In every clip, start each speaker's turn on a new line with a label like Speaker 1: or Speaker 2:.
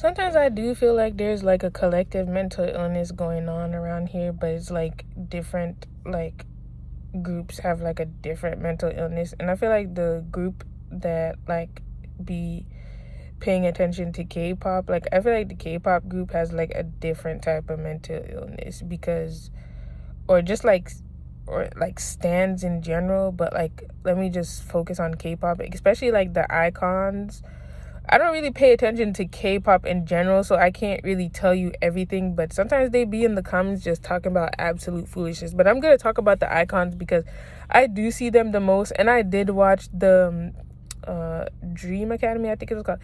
Speaker 1: Sometimes I do feel like there's like a collective mental illness going on around here, but it's like different, like groups have like a different mental illness. And I feel like the group that like be paying attention to K-pop, like I feel like the K-pop group has like a different type of mental illness because, or just like, or like stands in general, but like let me just focus on K-pop, especially like the eyekons. I don't really pay attention to K-pop in general, so I can't really tell you everything, but sometimes they be in the comments just talking about absolute foolishness. But I'm going to talk about the icons because I do see them the most, and I did watch the Dream Academy, I think it was called.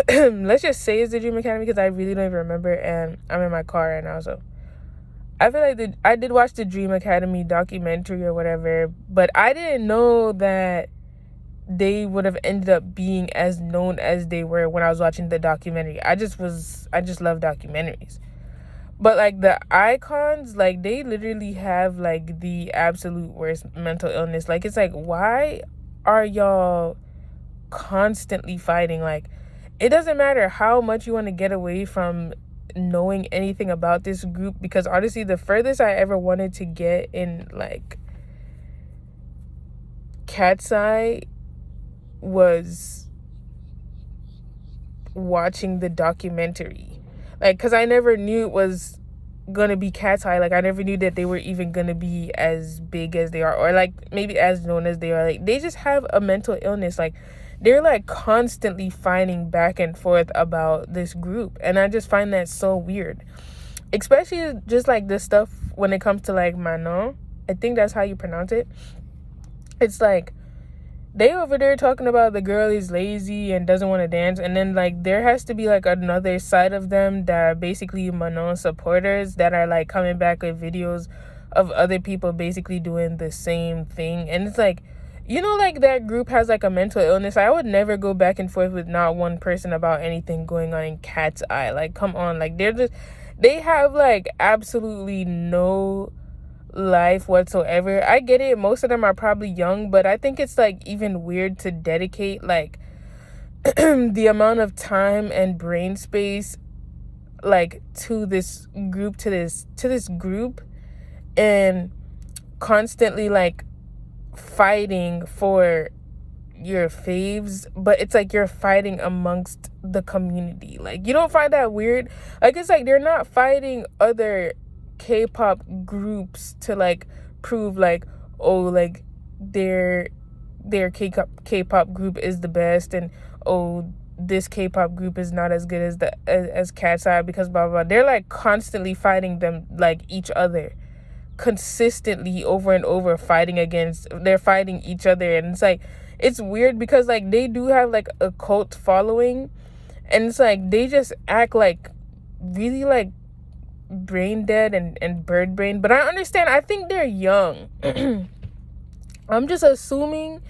Speaker 1: Let's just say it's the Dream Academy because I really don't even remember, and I'm in my car right now, so I feel like I did watch the Dream Academy documentary or whatever, but I didn't know that they would have ended up being as known as they were when I was watching the documentary. I just love documentaries. But like the icons, like they literally have like the absolute worst mental illness. Like it's like, why are y'all constantly fighting? Like it doesn't matter how much you want to get away from knowing anything about this group, because honestly the furthest I ever wanted to get in like Katseye was watching the documentary, like because I never knew it was gonna be Katseye. Like I never knew that they were even gonna be as big as they are, or like maybe as known as they are. Like they just have a mental illness. Like they're like constantly fighting back and forth about this group, and I just find that so weird, especially just like this stuff when it comes to like Manon, I think that's how you pronounce it. It's like they over there talking about the girl is lazy and doesn't want to dance, and then like there has to be like another side of them that are basically Manon supporters that are like coming back with videos of other people basically doing the same thing. And it's like, you know, like that group has like a mental illness. I would never go back and forth with not one person about anything going on in Katseye. Like come on, like they have like absolutely no life whatsoever. I get it, most of them are probably young, but I think it's like even weird to dedicate like the amount of time and brain space like to this group, to this group, and constantly like fighting for your faves, but it's like you're fighting amongst the community. Like you don't find that weird? Like it's like they're not fighting other K-pop groups to like prove like, oh, like their K-pop group is the best, and oh, this K-pop group is not as good as as Katseye because blah, blah blah. They're like constantly fighting them, like each other, consistently over and over, they're fighting each other. And it's like, it's weird because like they do have like a cult following, and it's like they just act like really like brain dead and bird brain. But I understand, I think they're young. I'm just assuming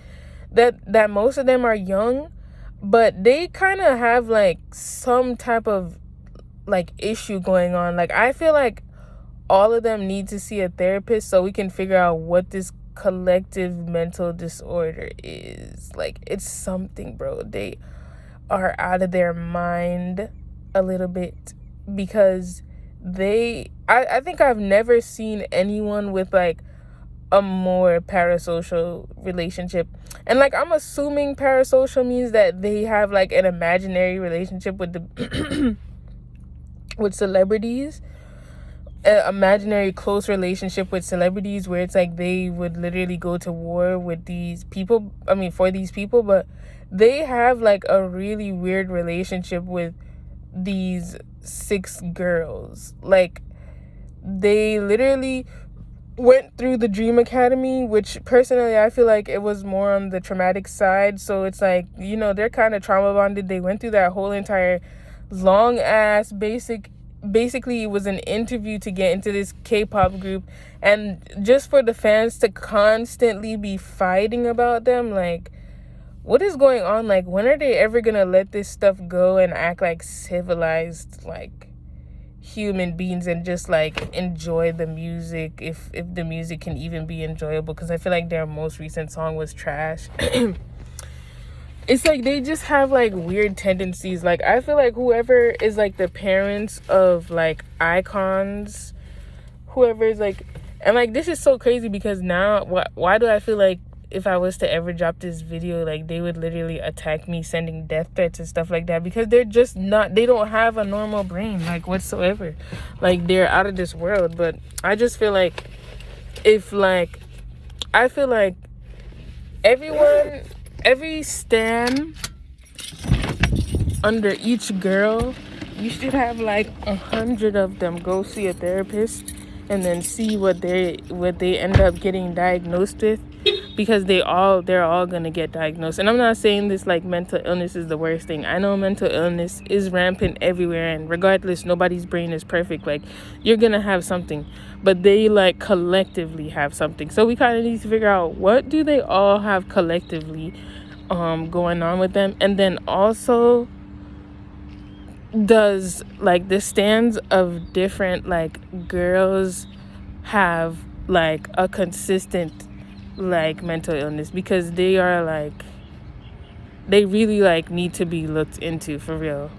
Speaker 1: that most of them are young, but they kind of have like some type of like issue going on. Like I feel like all of them need to see a therapist so we can figure out what this collective mental disorder is. Like it's something, bro. They are out of their mind a little bit, because I think I've never seen anyone with like a more parasocial relationship. And like I'm assuming parasocial means that they have like an imaginary relationship with the with celebrities, an imaginary close relationship with celebrities, where it's like they would literally go to war with these people, for these people. But they have like a really weird relationship with these 6 girls. Like they literally went through the Dream Academy, which personally I feel like it was more on the traumatic side. So it's like, you know, they're kind of trauma bonded. They went through that whole entire long ass basically it was an interview to get into this K-pop group, and just for the fans to constantly be fighting about them, like what is going on? Like when are they ever gonna let this stuff go and act like civilized like human beings and just like enjoy the music, if the music can even be enjoyable? Because I feel like their most recent song was trash. it's like they just have like weird tendencies. Like I feel like whoever is like the parents of like eyekons, whoever is like, and like this is so crazy because now why do I feel like if I was to ever drop this video, like they would literally attack me, sending death threats and stuff like that, because they're just not, they don't have a normal brain like whatsoever. Like they're out of this world. But I just feel like if like, I feel like every stan under each girl, you should have like 100 of them go see a therapist and then see what they end up getting diagnosed with, because they're all gonna get diagnosed. And I'm not saying this like mental illness is the worst thing. I know mental illness is rampant everywhere, and regardless, nobody's brain is perfect. Like you're gonna have something, but they like collectively have something. So we kind of need to figure out, what do they all have collectively going on with them. And then also, does like the stands of different like girls have like a consistent like mental illness, because they are like, they really like need to be looked into for real.